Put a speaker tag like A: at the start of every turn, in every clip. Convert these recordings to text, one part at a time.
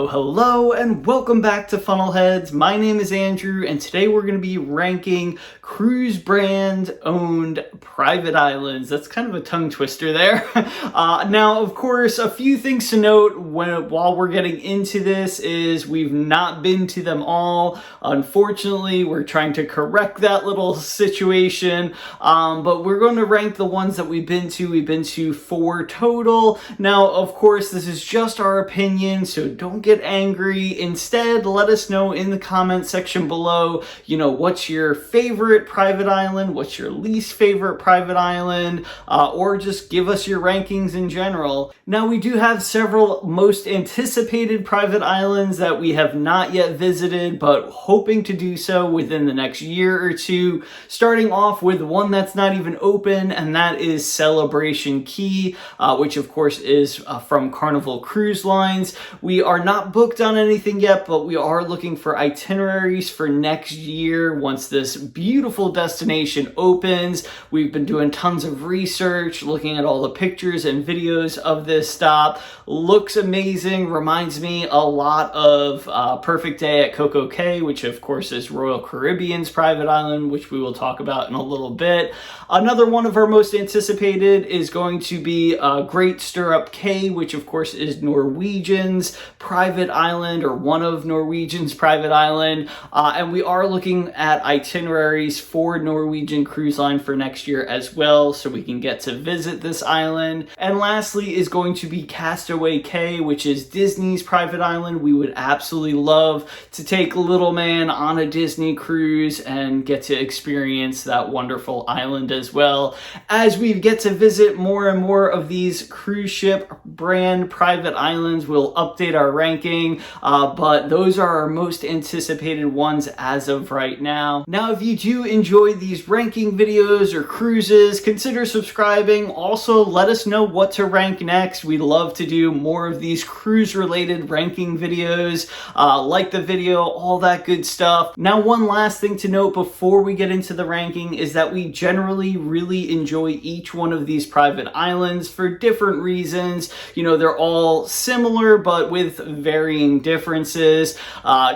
A: Hello, and welcome back to Funnelheads. My name is Andrew, and today we're going to be ranking cruise brand owned private islands. That's kind of a tongue twister there. Now, of course, a few things to note while we're getting into this is we've not been to them all. Unfortunately, we're trying to correct that little situation, but we're going to rank the ones that we've been to. We've been to 4 total. Now, of course, this is just our opinion, so don't get angry. Instead, let us know in the comment section below, what's your favorite private island, what's your least favorite private island, or just give us your rankings in general. Now, we do have several most anticipated private islands that we have not yet visited, but hoping to do so within the next year or two, starting off with one that's not even open, and that is Celebration Key, which of course is from Carnival Cruise Lines. We are not booked on anything yet, but we are looking for itineraries for next year once this beautiful destination opens. We've been doing tons of research, looking at all the pictures and videos of this stop. Looks amazing, reminds me a lot of Perfect Day at CocoCay, which of course is Royal Caribbean's private island, which we will talk about in a little bit. Another one of our most anticipated is going to be Great Stirrup Cay, which of course is Norwegian's private island, or one of Norwegian's private island, and we are looking at itineraries for Norwegian Cruise Line for next year as well, so we can get to visit this island. And lastly is going to be Castaway Cay, which is Disney's private island. We would absolutely love to take little man on a Disney cruise and get to experience that wonderful island as well. As we get to visit more and more of these cruise ship brand private islands, we'll update our ranking, but those are our most anticipated ones as of right now. Now, if you do enjoy these ranking videos or cruises, consider subscribing. Also, let us know what to rank next. We'd love to do more of these cruise related ranking videos. Like the video, all that good stuff. Now, one last thing to note before we get into the ranking is that we generally really enjoy each one of these private islands for different reasons. They're all similar, but with varying differences.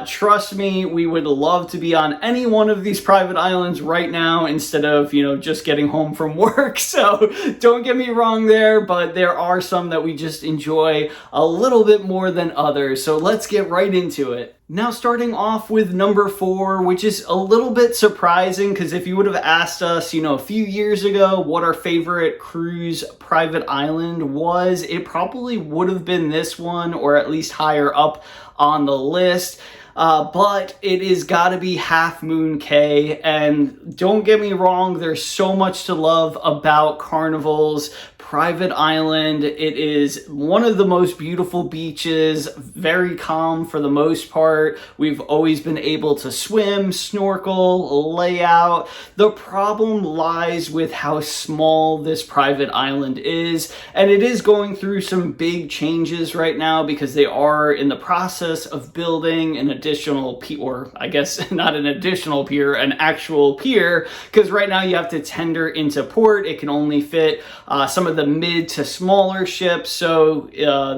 A: Trust me, we would love to be on any one of these private islands right now instead of, just getting home from work. So don't get me wrong there, but there are some that we just enjoy a little bit more than others. So let's get right into it. Now, starting off with number 4, which is a little bit surprising because if you would have asked us, a few years ago what our favorite cruise private island was, it probably would have been this one, or at least higher up on the list. But it is gotta be Half Moon Cay, and don't get me wrong, there's so much to love about Carnival's private island. It is one of the most beautiful beaches, very calm for the most part. We've always been able to swim, snorkel, lay out. The problem lies with how small this private island is, and it is going through some big changes right now because they are in the process of building an additional pier, or I guess not an additional pier, an actual pier, because right now you have to tender into port. It can only fit some of the mid to smaller ships, so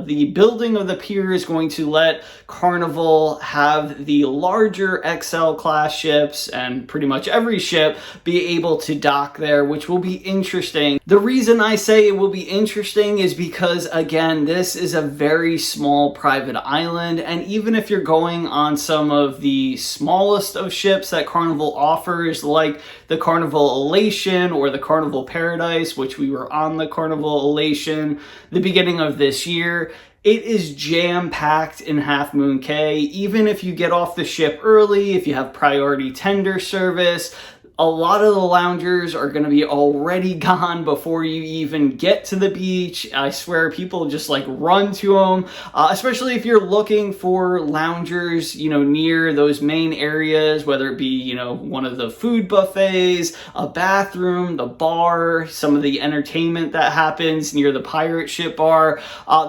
A: the building of the pier is going to let Carnival have the larger XL class ships, and pretty much every ship be able to dock there, which will be interesting. The reason I say it will be interesting is because, again, this is a very small private island, and even if you're going on some of the smallest of ships that Carnival offers, like the Carnival Elation or the Carnival Paradise, which we were on the Carnival Elation the beginning of this year, it is jam-packed in Half Moon Cay. Even if you get off the ship early, if you have priority tender service, A lot of the loungers are going to be already gone before you even get to the beach. I swear people just like run to them, especially if you're looking for loungers, near those main areas, whether it be, one of the food buffets, a bathroom, the bar, some of the entertainment that happens near the pirate ship bar.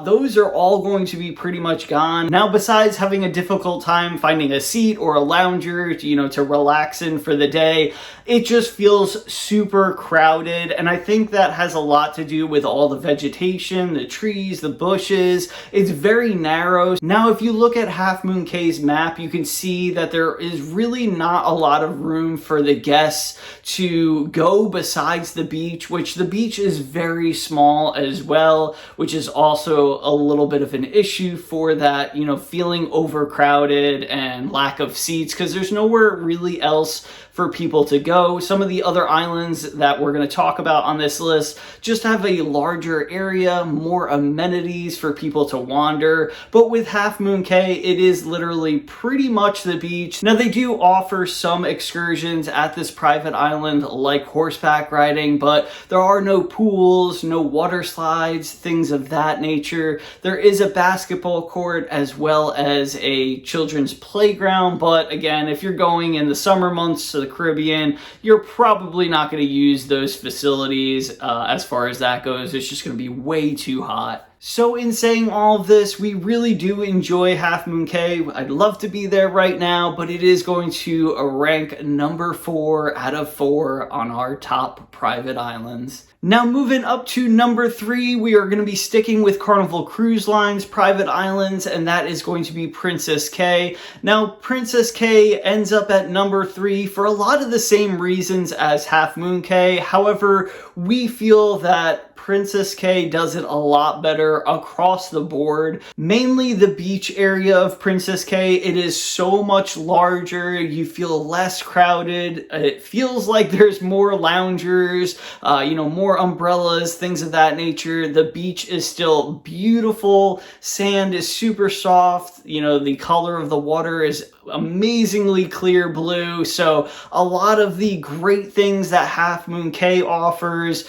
A: Those are all going to be pretty much gone. Now, besides having a difficult time finding a seat or a lounger, to relax in for the day, it just feels super crowded, and I think that has a lot to do with all the vegetation, the trees, the bushes. It's very narrow. Now, if you look at Half Moon Cay's map, you can see that there is really not a lot of room for the guests to go besides the beach, which the beach is very small as well, which is also a little bit of an issue for that, feeling overcrowded and lack of seats, because there's nowhere really else for people to go. Some of the other islands that we're going to talk about on this list just have a larger area, more amenities for people to wander. But with Half Moon Cay, it is literally pretty much the beach. Now, they do offer some excursions at this private island, like horseback riding, but there are no pools, no water slides, things of that nature. There is a basketball court as well as a children's playground, but again, if you're going in the summer months to the Caribbean, you're probably not going to use those facilities as far as that goes. It's just going to be way too hot. So in saying all of this, we really do enjoy Half Moon Cay. I'd love to be there right now, but it is going to rank number 4 out of 4 on our top private islands. Now, moving up to number 3, we are going to be sticking with Carnival Cruise Line's private islands, and that is going to be Princess Cay. Now, Princess Cay ends up at number 3 for a lot of the same reasons as Half Moon Cay. However, we feel that Princess Cay does it a lot better across the board. Mainly the beach area of Princess Cay. It is so much larger. You feel less crowded. It feels like there's more loungers, more umbrellas, things of that nature. The beach is still beautiful. Sand is super soft. The color of the water is amazingly clear blue. So a lot of the great things that Half Moon Cay offers,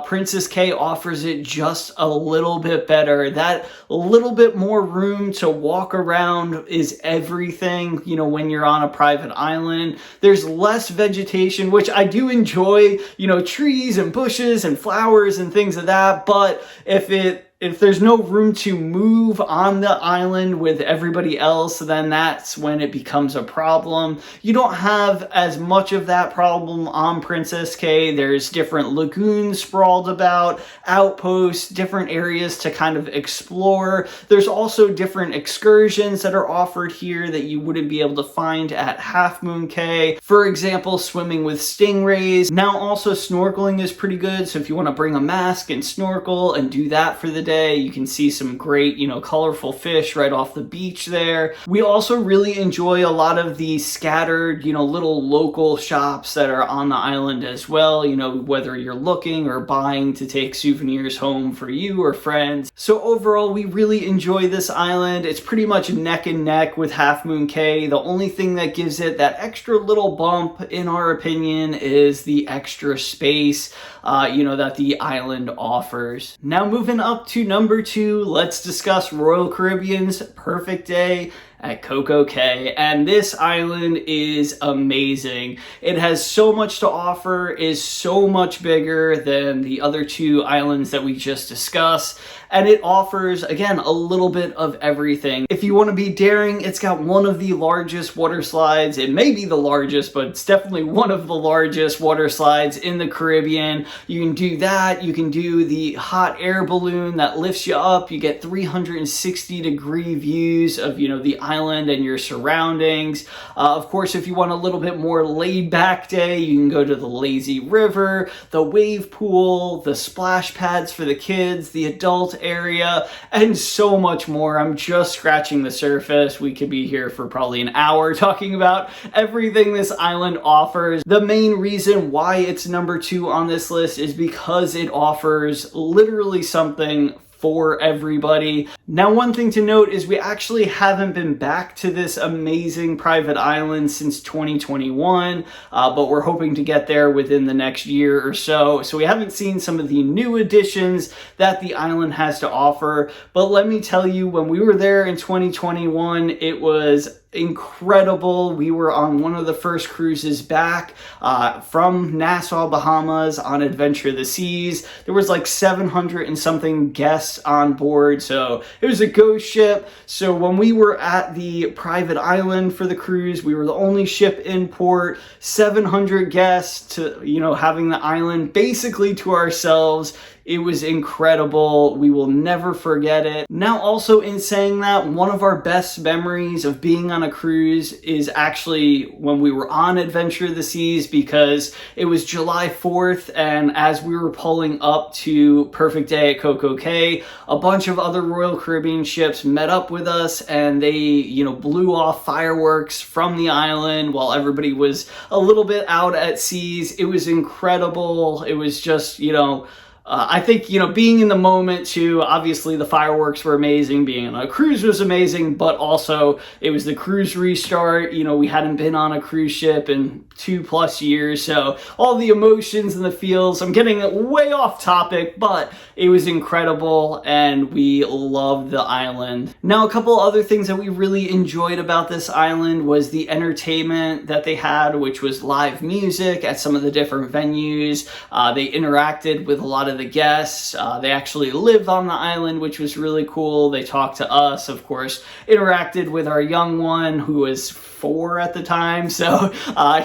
A: Princess Cay offers it just a little bit better. That little bit more room to walk around is everything, when you're on a private island. There's less vegetation, which I do enjoy, trees and bushes and flowers and things of that, but if there's no room to move on the island with everybody else, then that's when it becomes a problem. You don't have as much of that problem on Princess Cay. There's different lagoons sprawled about, outposts, different areas to kind of explore. There's also different excursions that are offered here that you wouldn't be able to find at Half Moon Cay. For example, swimming with stingrays. Now, also snorkeling is pretty good, so if you want to bring a mask and snorkel and do that for the day, you can see some great, colorful fish right off the beach there. We also really enjoy a lot of the scattered, little local shops that are on the island as well, whether you're looking or buying to take souvenirs home for you or friends. So overall, we really enjoy this island. It's pretty much neck and neck with Half Moon Cay. The only thing that gives it that extra little bump, in our opinion, is the extra space, that the island offers. Now, moving up to number 2, let's discuss Royal Caribbean's Perfect Day at CocoCay, and this island is amazing. It has so much to offer, is so much bigger than the other 2 islands that we just discussed, and it offers, again, a little bit of everything. If you want to be daring, it's got one of the largest water slides. It may be the largest, but it's definitely one of the largest water slides in the Caribbean. You can do that. You can do the hot air balloon that lifts you up. You get 360-degree views of, the island and your surroundings. Of course, if you want a little bit more laid-back day, you can go to the lazy river, the wave pool, the splash pads for the kids, the adult area, and so much more. I'm just scratching the surface. We could be here for probably an hour talking about everything this island offers. The main reason why it's number 2 on this list is because it offers literally something for everybody. Now, one thing to note is we actually haven't been back to this amazing private island since 2021, but we're hoping to get there within the next year or so. So we haven't seen some of the new additions that the island has to offer. But let me tell you, when we were there in 2021, it was incredible. We were on one of the first cruises back from Nassau, Bahamas on Adventure of the Seas. There was like 700 and something guests on board, so it was a ghost ship. So when we were at the private island for the cruise, we were the only ship in port, 700 guests to, having the island basically to ourselves. It was incredible. We will never forget it. Now, also in saying that, one of our best memories of being on a cruise is actually when we were on Adventure of the Seas, because it was July 4th, and as we were pulling up to Perfect Day at CocoCay, a bunch of other Royal Caribbean ships met up with us, and they, blew off fireworks from the island while everybody was a little bit out at seas. It was incredible. It was just, I think, being in the moment too, obviously the fireworks were amazing, being on a cruise was amazing, but also it was the cruise restart. We hadn't been on a cruise ship in 2+ years, so all the emotions and the feels, I'm getting way off topic, but it was incredible and we loved the island. Now, a couple other things that we really enjoyed about this island was the entertainment that they had, which was live music at some of the different venues. They interacted with a lot of the guests. They actually lived on the island, which was really cool. They talked to us, of course, interacted with our young one who was 4 at the time, so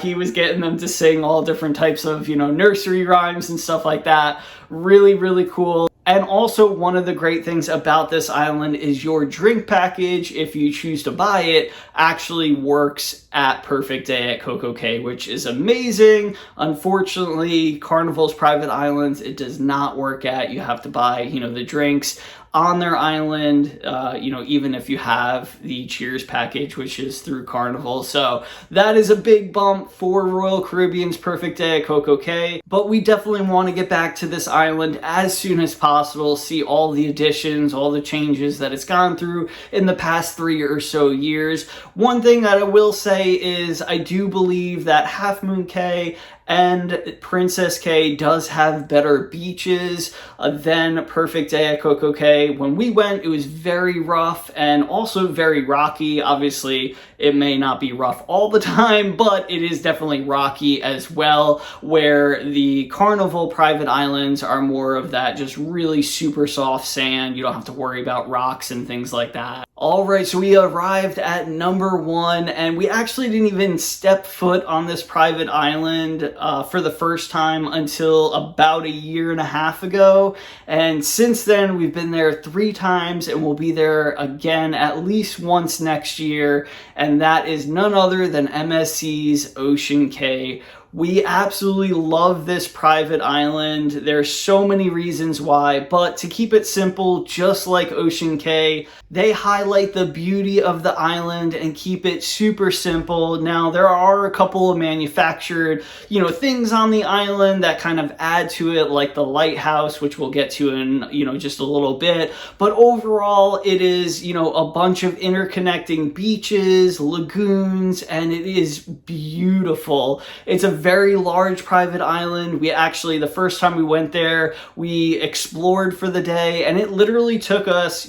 A: he was getting them to sing all different types of nursery rhymes and stuff like that. Really cool. And also, one of the great things about this island is your drink package, if you choose to buy it, actually works at Perfect Day at CocoCay, which is amazing. Unfortunately, Carnival's private islands, it does not work at. You have to buy, the drinks on their island, even if you have the Cheers package, which is through Carnival. So that is a big bump for Royal Caribbean's Perfect Day at CocoCay. But we definitely want to get back to this island as soon as possible, see all the additions, all the changes that it's gone through in the past 3 or so years. One thing that I will say is I do believe that Half Moon Cay and Princess Cay does have better beaches than Perfect Day at CocoCay. When we went, it was very rough and also very rocky. Obviously, it may not be rough all the time, but it is definitely rocky as well, where the Carnival private islands are more of that just really super soft sand. You don't have to worry about rocks and things like that. All right, so we arrived at number 1, and we actually didn't even step foot on this private island for the first time until about 1.5 years ago. And since then, we've been there 3 times, and we'll be there again at least once next year. And that is none other than MSC's Ocean Cay. We absolutely love this private island. There's so many reasons why, but to keep it simple, just like Ocean Cay, they highlight the beauty of the island and keep it super simple. Now, there are a couple of manufactured, things on the island that kind of add to it, like the lighthouse, which we'll get to in, just a little bit. But overall, it is, a bunch of interconnecting beaches, lagoons, and it is beautiful. It's a very large private island. We actually, the first time we went there, we explored for the day, and it literally took us,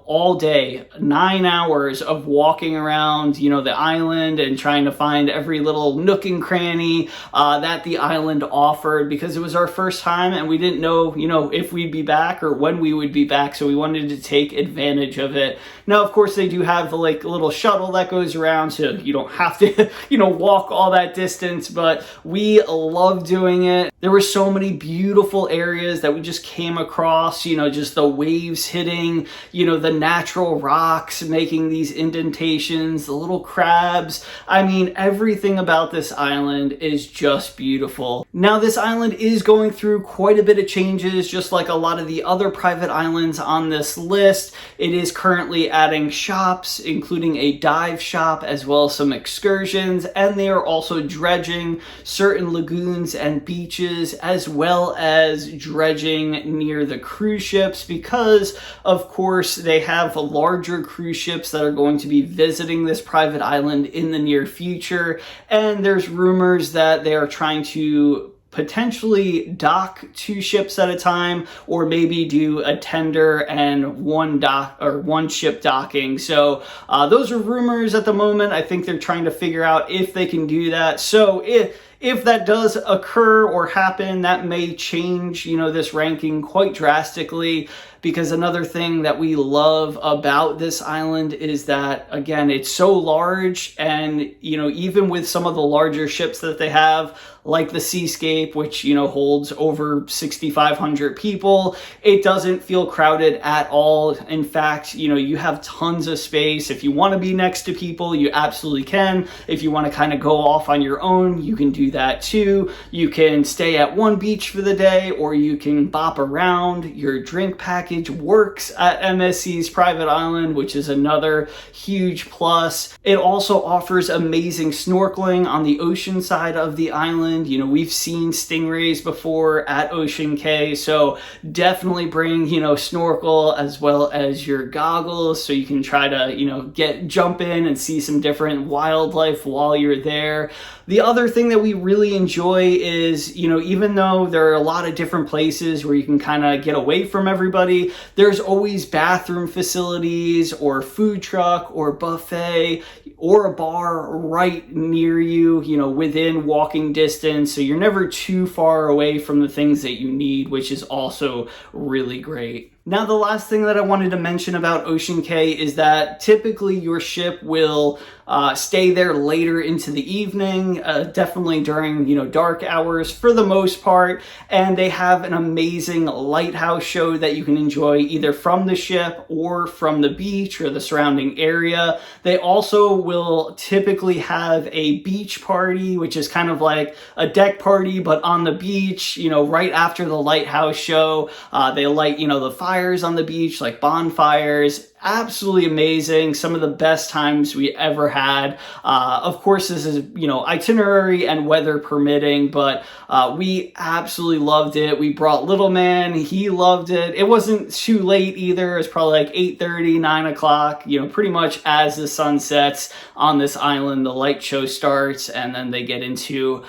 A: all day, 9 hours of walking around, the island and trying to find every little nook and cranny that the island offered, because it was our first time and we didn't know, if we'd be back or when we would be back. So we wanted to take advantage of it. Now, of course, they do have the little shuttle that goes around, so you don't have to, walk all that distance, but we love doing it. There were so many beautiful areas that we just came across, just the waves hitting, the natural rocks making these indentations, the little crabs. I mean, everything about this island is just beautiful. Now, this island is going through quite a bit of changes, just like a lot of the other private islands on this list. It is currently adding shops, including a dive shop, as well as some excursions, and they are also dredging certain lagoons and beaches beaches, as well as dredging near the cruise ships, because of course they have larger cruise ships that are going to be visiting this private island in the near future, and there's rumors that they are trying to potentially dock 2 ships at a time, or maybe do a tender and one ship docking. So those are rumors at the moment. I think they're trying to figure out if they can do that. So if that does occur or happen, that may change, you know, this ranking quite drastically, because another thing that we love about this island is that, again, it's so large, and, you know, even with some of the larger ships that they have, like the Seascape, which, you know, holds over 6,500 people, it doesn't feel crowded at all. In fact, you know, you have tons of space. If you want to be next to people, you absolutely can. If you want to kind of go off on your own, you can do that too. You can stay at one beach for the day, or you can bop around. Your drink package works at MSC's private island, which is another huge plus. It also offers amazing snorkeling on the ocean side of the island. You know, we've seen stingrays before at Ocean Cay, so definitely bring, you know, snorkel as well as your goggles, so you can try to, you know, jump in and see some different wildlife while you're there. The other thing that we really enjoy is, you know, even though there are a lot of different places where you can kind of get away from everybody, there's always bathroom facilities or food truck or buffet or a bar right near you, you know, within walking distance. So you're never too far away from the things that you need, which is also really great. Now, the last thing that I wanted to mention about Ocean Cay is that typically your ship will stay there later into the evening, definitely during, you know, dark hours for the most part, and they have an amazing lighthouse show that you can enjoy either from the ship or from the beach or the surrounding area. They also will typically have a beach party, which is kind of like a deck party but on the beach, you know, right after the lighthouse show. They light, you know, the fires on the beach, like bonfires. Absolutely amazing. Some of the best times we ever had. Of course, this is, you know, itinerary and weather permitting, but we absolutely loved it. We brought little man. He loved it. It wasn't too late either. It was probably like 8:30, 9 o'clock, you know, pretty much as the sun sets on this island, the light show starts, and then they get into,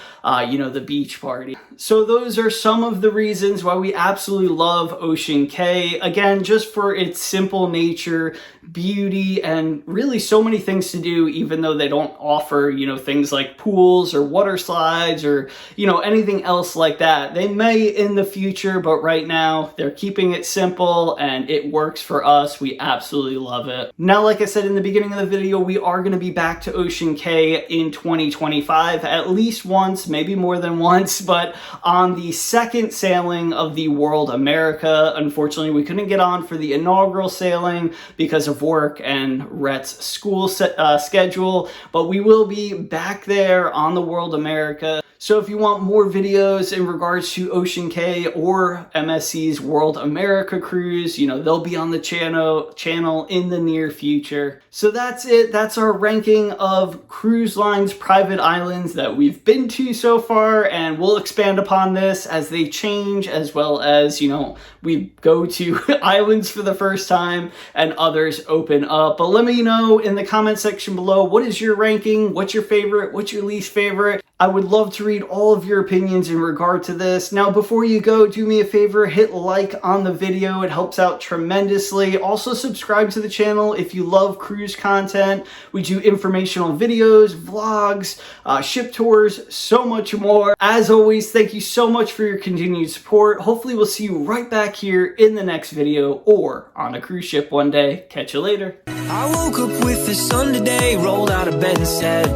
A: you know, the beach party. So those are some of the reasons why we absolutely love Ocean Cay. Again, just for its simple nature, beauty, and really so many things to do, even though they don't offer, you know, things like pools or water slides or, you know, anything else like that. They may in the future, but right now they're keeping it simple and it works for us. We absolutely love it. Now, like I said in the beginning of the video, we are going to be back to Ocean Cay in 2025 at least once, maybe more than once, but on the second sailing of the World America. Unfortunately, we couldn't get on for the inaugural sailing because of work and Rhett's school schedule, but we will be back there on the World America. So if you want more videos in regards to Ocean Cay or MSC's World America cruise, you know, they'll be on the channel in the near future. So that's it. That's our ranking of cruise lines private islands that we've been to so far, and we'll expand upon this as they change, as well as, you know, we go to islands for the first time and others open up. But let me know in the comment section below, what is your ranking? What's your favorite? What's your least favorite? I would love to read all of your opinions in regard to this. Now, before you go, do me a favor, hit like on the video. It helps out tremendously. Also, subscribe to the channel if you love cruise content. We do informational videos, vlogs, ship tours, so much more. As always, thank you so much for your continued support. Hopefully, we'll see you right back here in the next video or on a cruise ship one day. Catch you later.
B: I woke up with the sun today, rolled out of bed and said,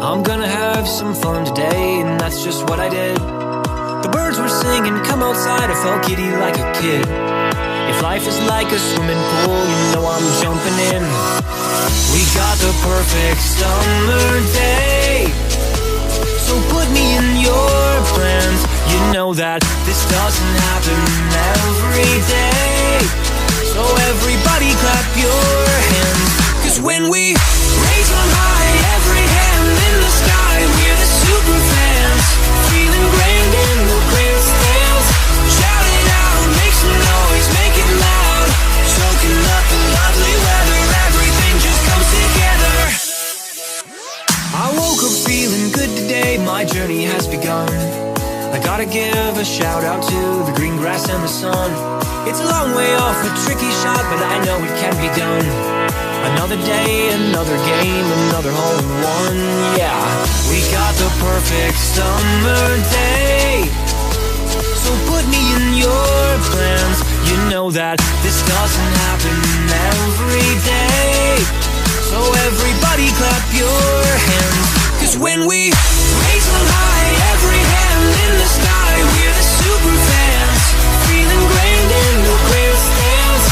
B: I'm gonna have some fun today, and that's just what I did. The birds were singing, come outside, I felt giddy like a kid. If life is like a swimming pool, you know I'm jumping in. We got the perfect summer day, so put me in your plans. You know that this doesn't happen every day, so everybody clap your hands. Cause when we raise on high, every hand in the sky, we're the super fans, feeling grand in the grand. journey has begun. I gotta give a shout out to the green grass and the sun. It's a long way off, a tricky shot, but I know it can be done. Another day, another game, another hole in one. Yeah, we got the perfect summer day. So put me in your plans. You know that this doesn't happen every day. So everybody clap your hands. 'Cause when we raise them high, every hand in the sky, we're the super fans. Feeling grand in the grandstands.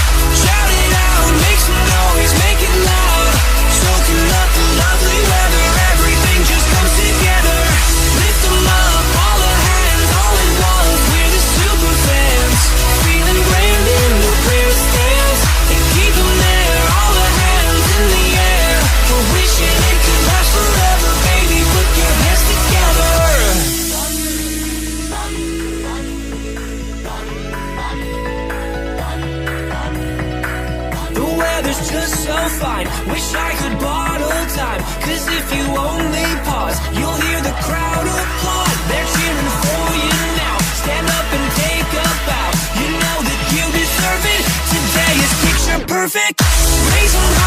B: Shout it out, make some noise, make it loud. Soaking up the lovely weather, everything just comes together. Lift them up, all the hands, all in love. We're the super fans. Feeling grand in the grandstands. And keep them there, all the hands in the air. We're wishing it could last forever, baby, put your hands together. The weather's just so fine, wish I could bottle time. 'Cause if you only pause, you'll hear the crowd applaud. They're cheering for you now, stand up and take a bow. You know that you deserve it, today is picture perfect. Raise 'em